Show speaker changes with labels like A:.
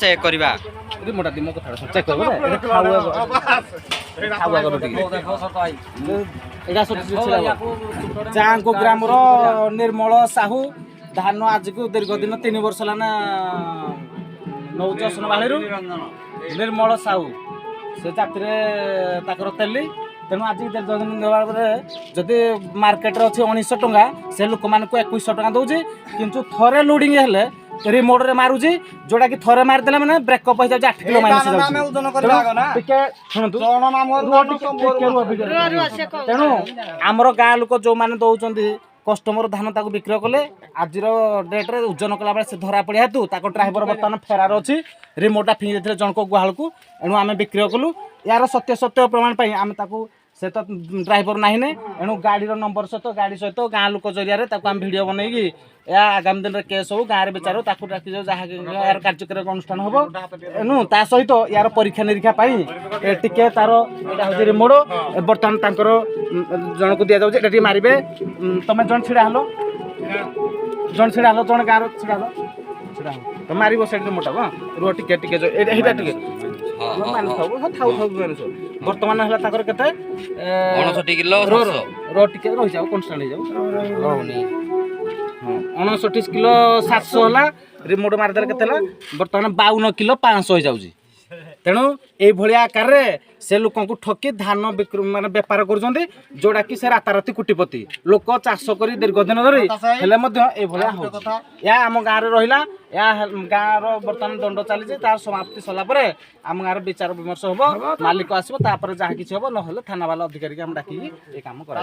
A: check करवा
B: जाको ग्राम निर्मल साहू धान आज को दीर्घ दिन 3 वर्ष है नौच असनबाड़ी निर्मल साहू से जातिर तेली तेणु आज दीर्घ दिन जदि मार्केट अच्छे 1900 टंका से लोक मान 2100 टंका दौर किंतु थरे लोडिंग हेले रिमोट रे मारुची जोड़ा कि थरे मारदेला माने ब्रेकअप हो जाय 8 किलो माइनस तेणु आमर गाँ लोक जो मैंने दौरान कस्टमर धान ताको बिक्री कले आज डेट रे ओजन कला बेले से धरा पड़िया हेतु ताको ड्राइवर बर्तमान फेरार अच्छी रिमोटा फिंगी देते जन को गुहाल को एणु आम बिक्री कलु यार सत्य सत्य प्रमाण आम ताको से तो ड्राइवर ना एणु गाड़ी नंबर सहित गाड़ी सहित गाँ लोक जरिया आम भिड बनई या आगामी दिन में केस हो गाँव में विचार डाकी यार कार्यक्रम अनुष्ठान हम एणु ता सहित यार परीक्षा निरीक्षा टिके तार यहाँ रिमोट बर्तमान जन को दि जाऊँगी मारे तुम जन छिड़ा हल जन छिड़ा हल जन गाँव छिड़ा हल छिड़ा हल तो मार से रिमोटा हाँ रुह टिके टिके बर्तमान है केते
A: 59 किलो
B: रो टिके रही जाओ कन्स्टांट हो 59 किलो 700 है रिमोट मारदेले केते बर्तमान 52 किलो 500 हो जाऊँगी तेणु ये आकार से लोक ठकी धान मान बेपार कर जोड़ा कि से राताराति कोटिपति लोक चाष कर दीर्घ दिन धरी या आम गाँव में रहा या गाँव बर्तमान दंड चली तार समाप्ति सलापर आम गाँव विचार विमर्श हम मालिक आसो जहाँ कि हम ना थाना वाला अधिकारी हम डाक ये कम कर